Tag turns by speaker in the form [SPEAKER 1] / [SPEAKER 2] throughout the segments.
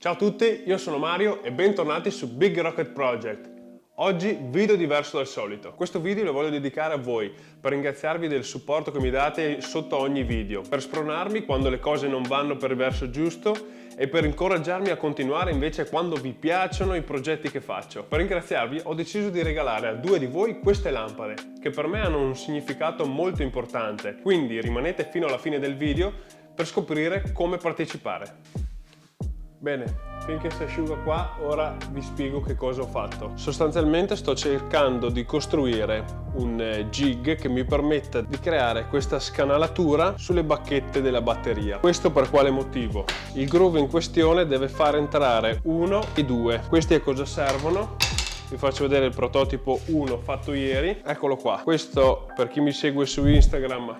[SPEAKER 1] Ciao a tutti, io sono Mario e bentornati su Big Rocket Project. Oggi video diverso dal solito. Questo video lo voglio dedicare a voi per ringraziarvi del supporto che mi date sotto ogni video, per spronarmi quando le cose non vanno per il verso giusto e per incoraggiarmi a continuare invece quando vi piacciono i progetti che faccio. Per ringraziarvi ho deciso di regalare a 2 di voi queste lampade che per me hanno un significato molto importante, quindi rimanete fino alla fine del video per scoprire come partecipare. Bene, finché si asciuga qua, ora vi spiego che cosa ho fatto. Sostanzialmente sto cercando di costruire un jig che mi permetta di creare questa scanalatura sulle bacchette della batteria. Questo per quale motivo? Il groove in questione deve far entrare 1 e 2. Questi a cosa servono? Vi faccio vedere il prototipo 1 fatto ieri. Eccolo qua. Questo, per chi mi segue su Instagram,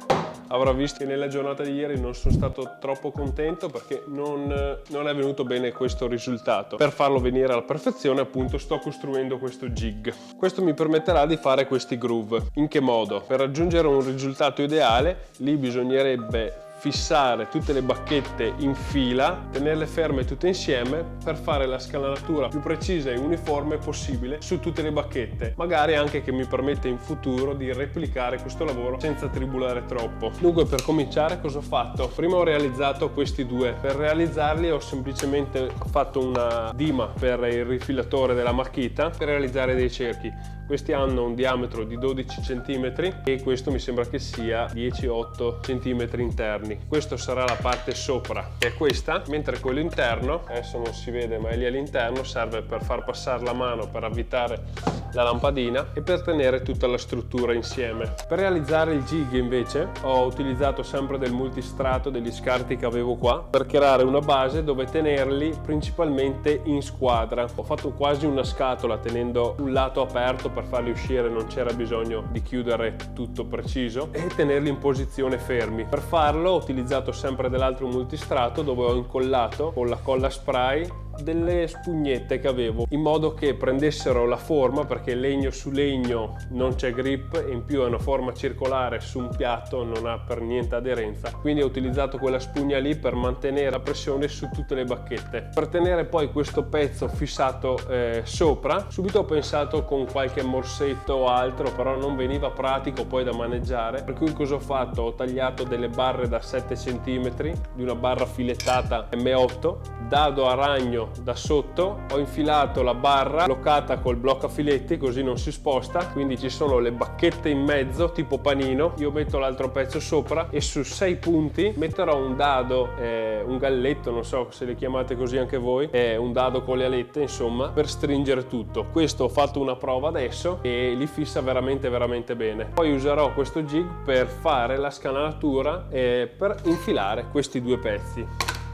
[SPEAKER 1] avrà visto che nella giornata di ieri non sono stato troppo contento perché non è venuto bene questo risultato. Per farlo venire alla perfezione, appunto, sto costruendo questo jig. Questo mi permetterà di fare questi groove. In che modo? Per raggiungere un risultato ideale, lì bisognerebbe fissare tutte le bacchette in fila, tenerle ferme tutte insieme per fare la scanalatura più precisa e uniforme possibile su tutte le bacchette, magari anche che mi permette in futuro di replicare questo lavoro senza tribulare troppo. Dunque, per cominciare, cosa ho fatto? Prima ho realizzato questi due. Per realizzarli ho semplicemente fatto una dima per il rifilatore della macchita per realizzare dei cerchi. Questi hanno un diametro di 12 cm e questo mi sembra che sia 10-8 cm interni. Questo sarà la parte sopra, che è questa, mentre quello interno, adesso non si vede ma è lì all'interno, serve per far passare la mano, per avvitare la lampadina e per tenere tutta la struttura insieme. Per realizzare il jig invece ho utilizzato sempre del multistrato, degli scarti che avevo qua, per creare una base dove tenerli principalmente in squadra. Ho fatto quasi una scatola tenendo un lato aperto per farli uscire, non c'era bisogno di chiudere tutto preciso, e tenerli in posizione fermi. Per farlo ho utilizzato sempre dell'altro multistrato dove ho incollato con la colla spray delle spugnette che avevo in modo che prendessero la forma, perché legno su legno non c'è grip e in più è una forma circolare su un piatto, non ha per niente aderenza, quindi ho utilizzato quella spugna lì per mantenere la pressione su tutte le bacchette. Per tenere poi questo pezzo fissato sopra, subito ho pensato con qualche morsetto o altro, però non veniva pratico poi da maneggiare, per cui cosa ho fatto? Ho tagliato delle barre da 7 cm di una barra filettata M8, dado a ragno da sotto, ho infilato la barra bloccata col blocco a filetti così non si sposta, quindi ci sono le bacchette in mezzo tipo panino, io metto l'altro pezzo sopra e su 6 punti metterò un dado, un galletto, non so se le chiamate così anche voi, un dado con le alette insomma, per stringere tutto. Questo ho fatto una prova adesso e li fissa veramente bene. Poi userò questo jig per fare la scanalatura e per infilare questi due pezzi.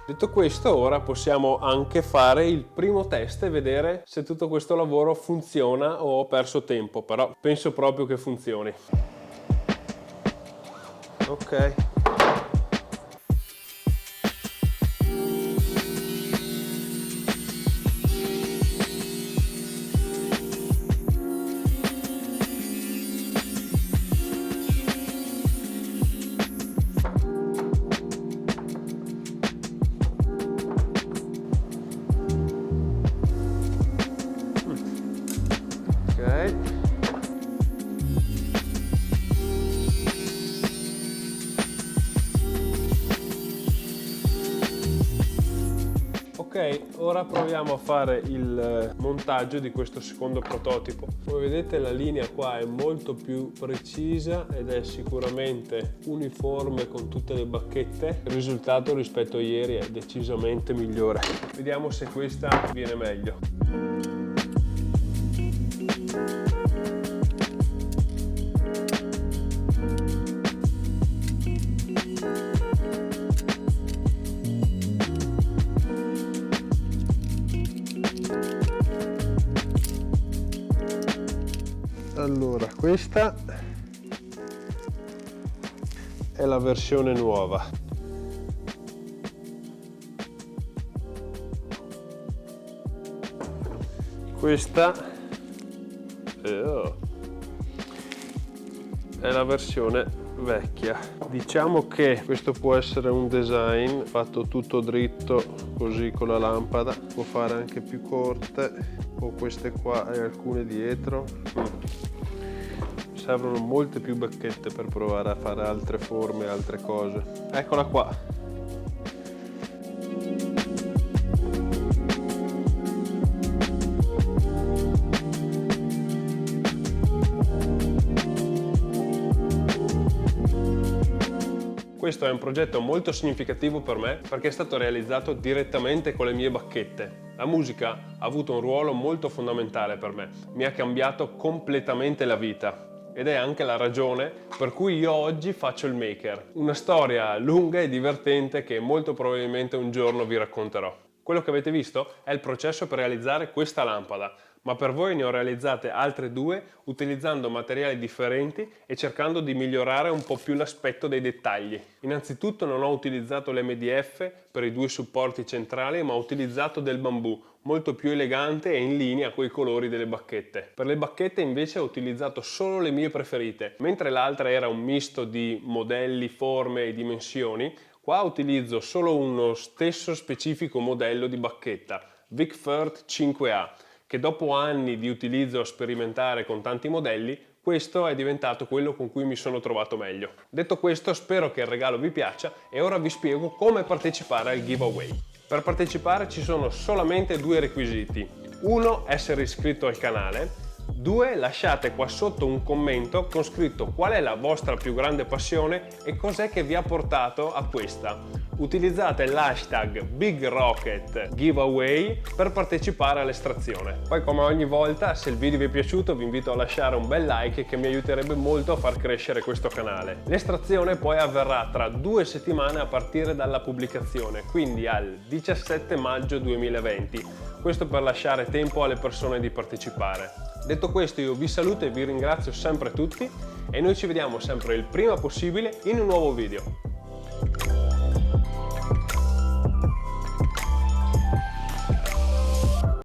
[SPEAKER 1] Detto questo, ora possiamo anche fare il primo test e vedere se tutto questo lavoro funziona o ho perso tempo, però penso proprio che funzioni. Ok. Ok, ora proviamo a fare il montaggio di questo secondo prototipo. Come vedete la linea qua è molto più precisa ed è sicuramente uniforme con tutte le bacchette. Il risultato rispetto a ieri è decisamente migliore. Vediamo se questa viene meglio. Allora, questa è la versione nuova. Questa è la versione vecchia. Diciamo che questo può essere un design fatto tutto dritto così con la lampada, può fare anche più corte, o queste qua e alcune dietro. Servono molte più bacchette per provare a fare altre forme, altre cose. Eccola qua. Questo è un progetto molto significativo per me perché è stato realizzato direttamente con le mie bacchette. La musica ha avuto un ruolo molto fondamentale per me, mi ha cambiato completamente la vita ed è anche la ragione per cui io oggi faccio il maker. Una storia lunga e divertente che molto probabilmente un giorno vi racconterò. Quello che avete visto è il processo per realizzare questa lampada, ma per voi ne ho realizzate altre due utilizzando materiali differenti e cercando di migliorare un po' più l'aspetto dei dettagli. Innanzitutto non ho utilizzato l'MDF per i due supporti centrali, ma ho utilizzato del bambù, molto più elegante e in linea con i colori delle bacchette. Per le bacchette invece ho utilizzato solo le mie preferite, mentre l'altra era un misto di modelli, forme e dimensioni. Qua utilizzo solo uno stesso specifico modello di bacchetta, Vic-Firth 5A, che dopo anni di utilizzo sperimentare con tanti modelli, questo è diventato quello con cui mi sono trovato meglio. Detto questo, spero che il regalo vi piaccia e ora vi spiego come partecipare al giveaway. Per partecipare ci sono solamente due requisiti. Uno, essere iscritto al canale. 2. Lasciate qua sotto un commento con scritto qual è la vostra più grande passione e cos'è che vi ha portato a questa. Utilizzate l'hashtag BigRocketGiveaway per partecipare all'estrazione. Poi come ogni volta, se il video vi è piaciuto vi invito a lasciare un bel like che mi aiuterebbe molto a far crescere questo canale. L'estrazione poi avverrà tra 2 settimane a partire dalla pubblicazione, quindi al 17 maggio 2020. Questo per lasciare tempo alle persone di partecipare. Detto questo, io vi saluto e vi ringrazio sempre tutti e noi ci vediamo sempre il prima possibile in un nuovo video.